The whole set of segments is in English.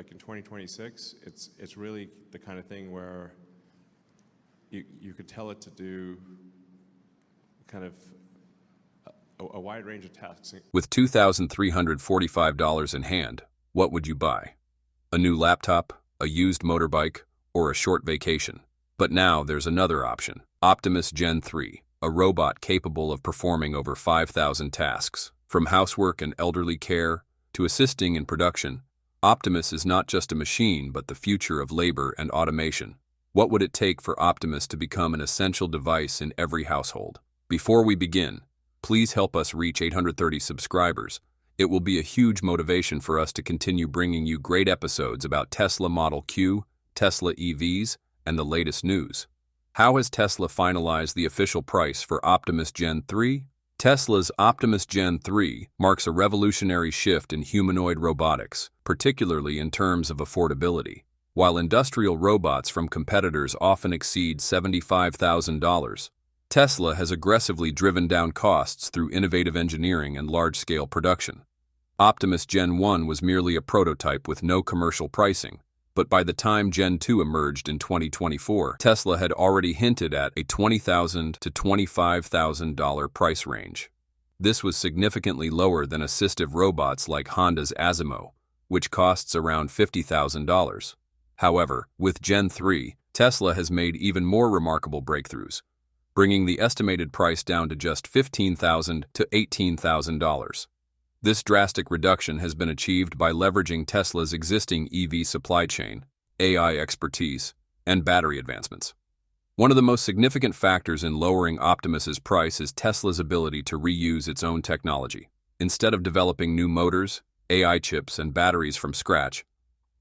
like in 2026, it's really the kind of thing where you could tell it to do kind of a wide range of tasks. With $2,345 in hand, what would you buy? A new laptop, a used motorbike, or a short vacation? But now there's another option. Optimus Gen 3, a robot capable of performing over 5,000 tasks. From housework and elderly care to assisting in production, Optimus is not just a machine but the future of labor and automation. What would it take for Optimus to become an essential device in every household? Before we begin, please help us reach 830 subscribers. It will be a huge motivation for us to continue bringing you great episodes about Tesla Model Q, Tesla EVs, and the latest news. How has Tesla finalized the official price for Optimus Gen 3? Tesla's Optimus Gen 3 marks a revolutionary shift in humanoid robotics, particularly in terms of affordability. While industrial robots from competitors often exceed $75,000, Tesla has aggressively driven down costs through innovative engineering and large-scale production. Optimus Gen 1 was merely a prototype with no commercial pricing, but by the time Gen 2 emerged in 2024, Tesla had already hinted at a $20,000 to $25,000 price range. This was significantly lower than assistive robots like Honda's ASIMO, which costs around $50,000. However, with Gen 3, Tesla has made even more remarkable breakthroughs, bringing the estimated price down to just $15,000 to $18,000. This drastic reduction has been achieved by leveraging Tesla's existing EV supply chain, AI expertise, and battery advancements. One of the most significant factors in lowering Optimus's price is Tesla's ability to reuse its own technology. Instead of developing new motors, AI chips, and batteries from scratch,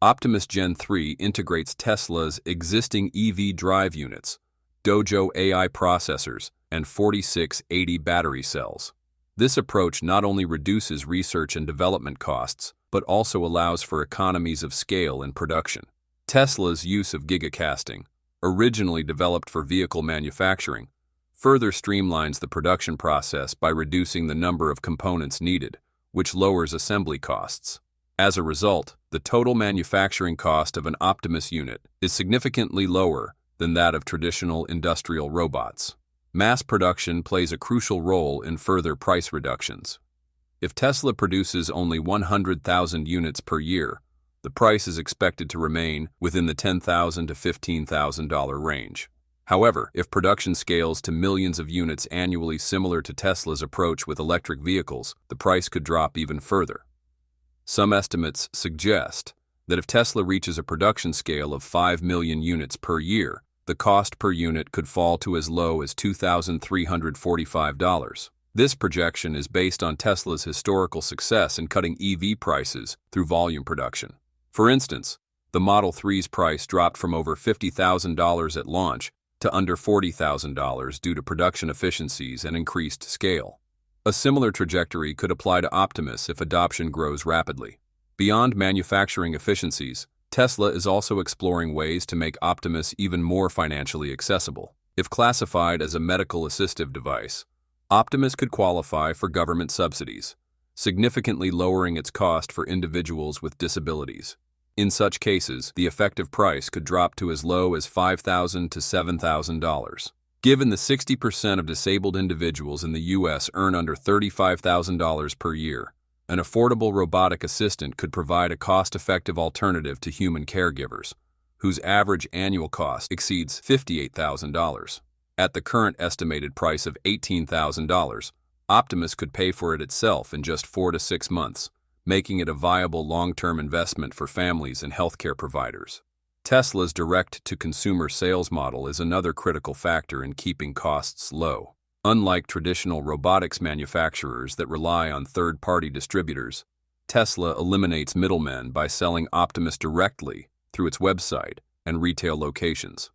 Optimus Gen 3 integrates Tesla's existing EV drive units, Dojo AI processors, and 4680 battery cells. This approach not only reduces research and development costs, but also allows for economies of scale in production. Tesla's use of gigacasting, originally developed for vehicle manufacturing, further streamlines the production process by reducing the number of components needed, which lowers assembly costs. As a result, the total manufacturing cost of an Optimus unit is significantly lower than that of traditional industrial robots. Mass production plays a crucial role in further price reductions. If Tesla produces only 100,000 units per year, the price is expected to remain within the $10,000 to $15,000 range. However, if production scales to millions of units annually similar to Tesla's approach with electric vehicles, the price could drop even further. Some estimates suggest that if Tesla reaches a production scale of 5 million units per year, the cost per unit could fall to as low as $2,345. This projection is based on Tesla's historical success in cutting EV prices through volume production. For instance, the Model 3's price dropped from over $50,000 at launch to under $40,000 due to production efficiencies and increased scale. A similar trajectory could apply to Optimus if adoption grows rapidly. Beyond manufacturing efficiencies, Tesla is also exploring ways to make Optimus even more financially accessible. If classified as a medical assistive device, Optimus could qualify for government subsidies, significantly lowering its cost for individuals with disabilities. In such cases, the effective price could drop to as low as $5,000 to $7,000. Given the 60% of disabled individuals in the U.S. earn under $35,000 per year, an affordable robotic assistant could provide a cost-effective alternative to human caregivers, whose average annual cost exceeds $58,000. At the current estimated price of $18,000, Optimus could pay for it itself in just 4 to 6 months, making it a viable long-term investment for families and healthcare providers. Tesla's direct-to-consumer sales model is another critical factor in keeping costs low. Unlike traditional robotics manufacturers that rely on third-party distributors, Tesla eliminates middlemen by selling Optimus directly through its website and retail locations.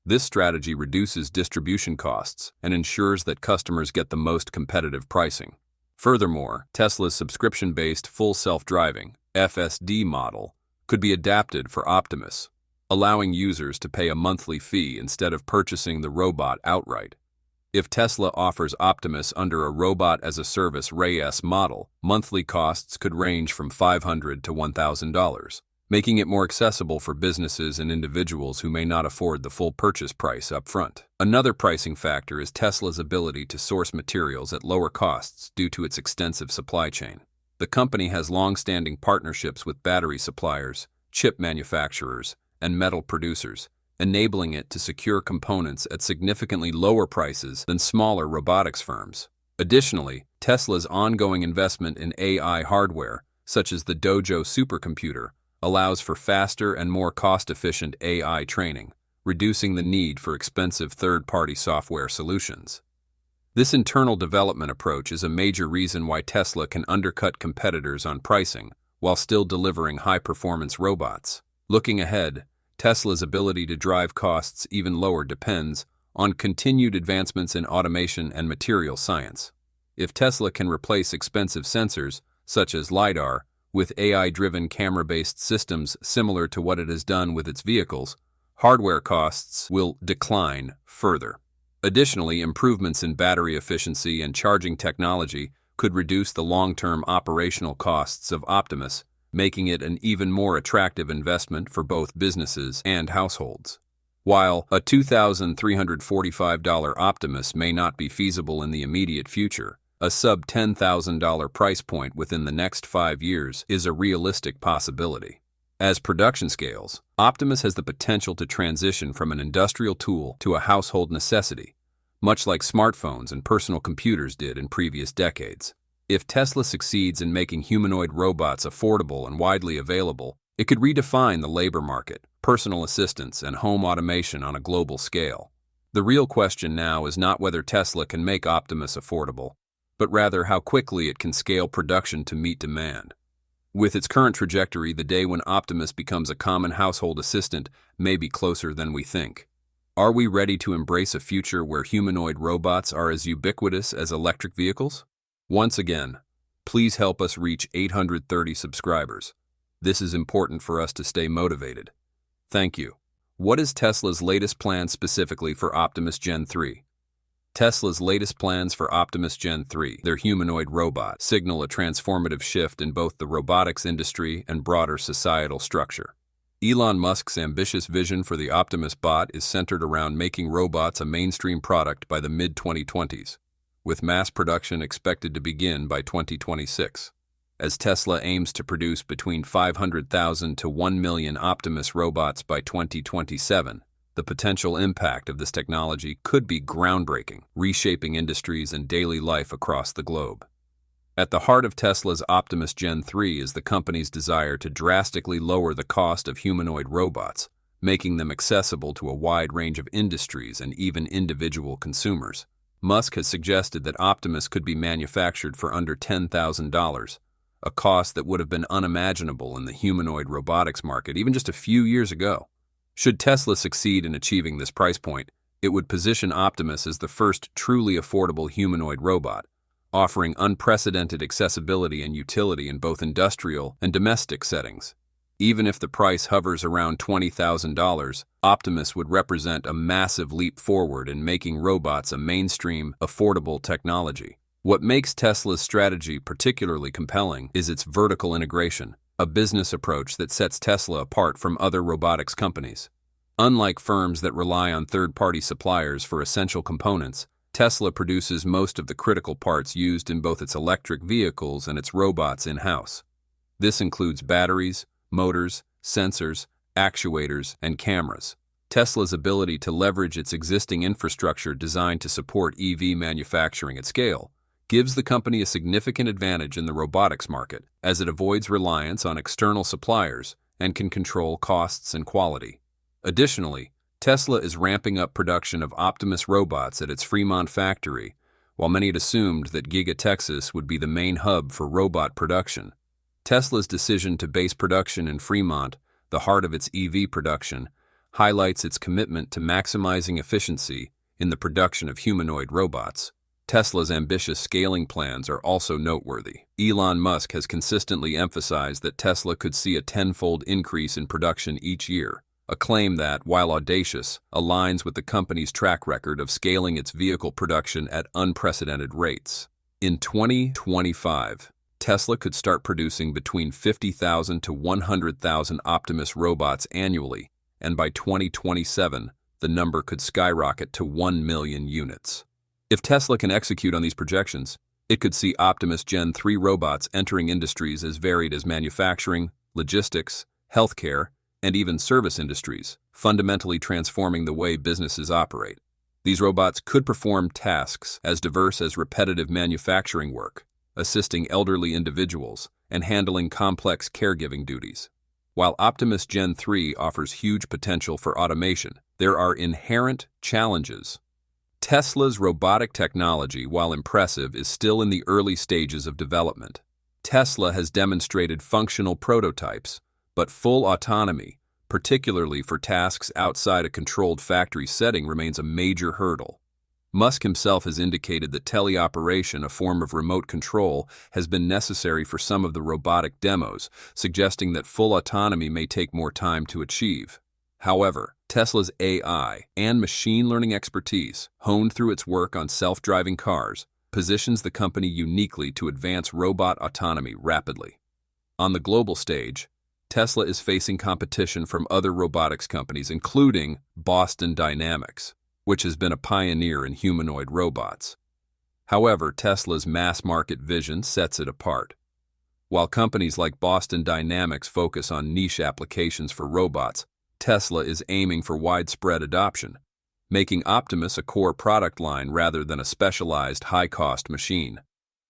This strategy reduces distribution costs and ensures that customers get the most competitive pricing. Furthermore, Tesla's subscription-based full self-driving (FSD) model could be adapted for Optimus, allowing users to pay a monthly fee instead of purchasing the robot outright. If Tesla offers Optimus under a robot-as-a-service RaaS model, monthly costs could range from $500 to $1,000. making it more accessible for businesses and individuals who may not afford the full purchase price up front. Another pricing factor is Tesla's ability to source materials at lower costs due to its extensive supply chain. The company has long-standing partnerships with battery suppliers, chip manufacturers, and metal producers, enabling it to secure components at significantly lower prices than smaller robotics firms. Additionally, Tesla's ongoing investment in AI hardware, such as the Dojo supercomputer, allows for faster and more cost-efficient AI training, reducing the need for expensive third-party software solutions. This internal development approach is a major reason why Tesla can undercut competitors on pricing while still delivering high-performance robots. Looking ahead, Tesla's ability to drive costs even lower depends on continued advancements in automation and material science. If Tesla can replace expensive sensors, such as LiDAR, with AI-driven camera-based systems similar to what it has done with its vehicles, hardware costs will decline further. Additionally, improvements in battery efficiency and charging technology could reduce the long-term operational costs of Optimus, making it an even more attractive investment for both businesses and households. While a $2,345 Optimus may not be feasible in the immediate future, a sub-$10,000 price point within the next 5 years is a realistic possibility. As production scales, Optimus has the potential to transition from an industrial tool to a household necessity, much like smartphones and personal computers did in previous decades. If Tesla succeeds in making humanoid robots affordable and widely available, it could redefine the labor market, personal assistance, and home automation on a global scale. The real question now is not whether Tesla can make Optimus affordable, but rather how quickly it can scale production to meet demand. With its current trajectory, the day when Optimus becomes a common household assistant may be closer than we think. Are we ready to embrace a future where humanoid robots are as ubiquitous as electric vehicles? Once again, please help us reach 830 subscribers. This is important for us to stay motivated. Thank you. What is Tesla's latest plan specifically for Optimus Gen 3? Tesla's latest plans for Optimus Gen 3, their humanoid robot, signal a transformative shift in both the robotics industry and broader societal structure. Elon Musk's ambitious vision for the Optimus Bot is centered around making robots a mainstream product by the mid-2020s, with mass production expected to begin by 2026. As Tesla aims to produce between 500,000 to 1 million Optimus robots by 2027, the potential impact of this technology could be groundbreaking, reshaping industries and daily life across the globe. At the heart of Tesla's Optimus Gen 3 is the company's desire to drastically lower the cost of humanoid robots, making them accessible to a wide range of industries and even individual consumers. Musk has suggested that Optimus could be manufactured for under $10,000, a cost that would have been unimaginable in the humanoid robotics market even just a few years ago. Should Tesla succeed in achieving this price point, it would position Optimus as the first truly affordable humanoid robot, offering unprecedented accessibility and utility in both industrial and domestic settings. Even if the price hovers around $20,000, Optimus would represent a massive leap forward in making robots a mainstream, affordable technology. What makes Tesla's strategy particularly compelling is its vertical integration, a business approach that sets Tesla apart from other robotics companies. Unlike firms that rely on third-party suppliers for essential components, Tesla produces most of the critical parts used in both its electric vehicles and its robots in-house. This includes batteries, motors, sensors, actuators, and cameras. Tesla's ability to leverage its existing infrastructure designed to support EV manufacturing at scale gives the company a significant advantage in the robotics market, as it avoids reliance on external suppliers and can control costs and quality. Additionally, Tesla is ramping up production of Optimus robots at its Fremont factory, while many had assumed that Giga Texas would be the main hub for robot production. Tesla's decision to base production in Fremont, the heart of its EV production, highlights its commitment to maximizing efficiency in the production of humanoid robots. Tesla's ambitious scaling plans are also noteworthy. Elon Musk has consistently emphasized that Tesla could see a tenfold increase in production each year, a claim that, while audacious, aligns with the company's track record of scaling its vehicle production at unprecedented rates. In 2025, Tesla could start producing between 50,000 to 100,000 Optimus robots annually, and by 2027, the number could skyrocket to 1 million units. If Tesla can execute on these projections, it could see Optimus Gen 3 robots entering industries as varied as manufacturing, logistics, healthcare, and even service industries, fundamentally transforming the way businesses operate. These robots could perform tasks as diverse as repetitive manufacturing work, assisting elderly individuals, and handling complex caregiving duties. While Optimus Gen 3 offers huge potential for automation, there are inherent challenges. Tesla's robotic technology, while impressive, is still in the early stages of development. Tesla has demonstrated functional prototypes, but full autonomy, particularly for tasks outside a controlled factory setting, remains a major hurdle. Musk himself has indicated that teleoperation, a form of remote control, has been necessary for some of the robotic demos, suggesting that full autonomy may take more time to achieve. However, Tesla's AI and machine learning expertise, honed through its work on self-driving cars, positions the company uniquely to advance robot autonomy rapidly. On the global stage, Tesla is facing competition from other robotics companies, including Boston Dynamics, which has been a pioneer in humanoid robots. However, Tesla's mass-market vision sets it apart. While companies like Boston Dynamics focus on niche applications for robots, Tesla is aiming for widespread adoption, making Optimus a core product line rather than a specialized, high-cost machine.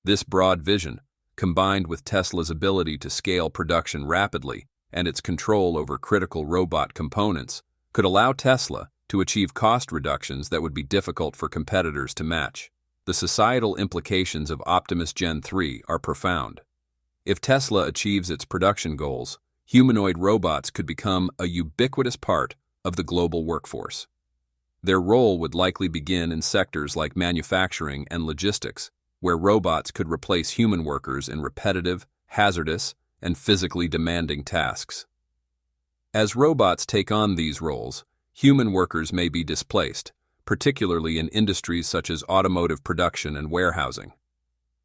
This broad vision, combined with Tesla's ability to scale production rapidly and its control over critical robot components, could allow Tesla to achieve cost reductions that would be difficult for competitors to match. The societal implications of Optimus Gen 3 are profound. If Tesla achieves its production goals, humanoid robots could become a ubiquitous part of the global workforce. Their role would likely begin in sectors like manufacturing and logistics, where robots could replace human workers in repetitive, hazardous, and physically demanding tasks. As robots take on these roles, human workers may be displaced, particularly in industries such as automotive production and warehousing.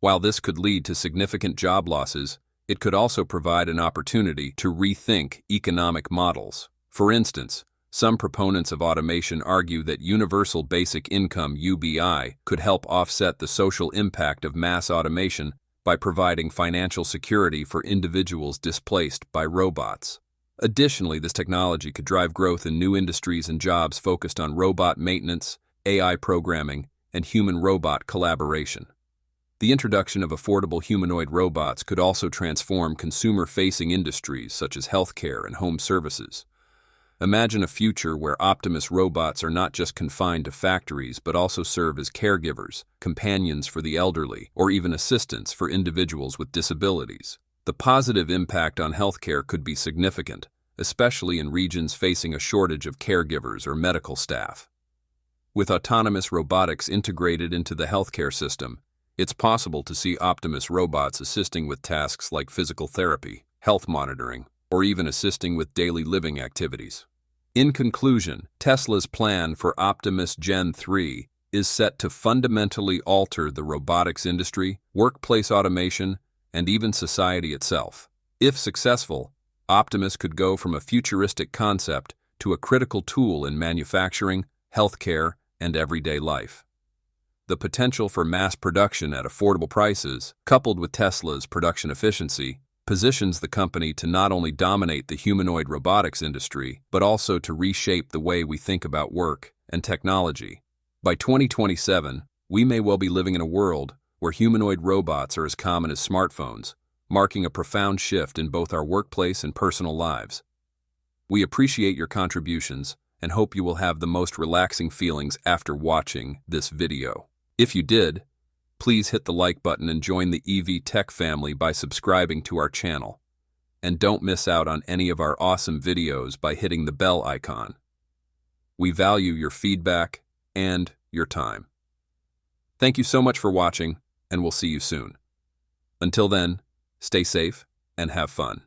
While this could lead to significant job losses, it could also provide an opportunity to rethink economic models. For instance, some proponents of automation argue that universal basic income (UBI) could help offset the social impact of mass automation by providing financial security for individuals displaced by robots. Additionally, this technology could drive growth in new industries and jobs focused on robot maintenance, AI programming, and human-robot collaboration. The introduction of affordable humanoid robots could also transform consumer-facing industries such as healthcare and home services. Imagine a future where Optimus robots are not just confined to factories but also serve as caregivers, companions for the elderly, or even assistants for individuals with disabilities. The positive impact on healthcare could be significant, especially in regions facing a shortage of caregivers or medical staff. With autonomous robotics integrated into the healthcare system, it's possible to see Optimus robots assisting with tasks like physical therapy, health monitoring, or even assisting with daily living activities. In conclusion, Tesla's plan for Optimus Gen 3 is set to fundamentally alter the robotics industry, workplace automation, and even society itself. If successful, Optimus could go from a futuristic concept to a critical tool in manufacturing, healthcare, and everyday life. The potential for mass production at affordable prices, coupled with Tesla's production efficiency, positions the company to not only dominate the humanoid robotics industry, but also to reshape the way we think about work and technology. By 2027, we may well be living in a world where humanoid robots are as common as smartphones, marking a profound shift in both our workplace and personal lives. We appreciate your contributions and hope you will have the most relaxing feelings after watching this video. If you did, please hit the like button and join the evtech family by subscribing to our channel. And don't miss out on any of our awesome videos by hitting the bell icon. We value your feedback and your time. Thank you so much for watching, and we'll see you soon. Until then, stay safe and have fun.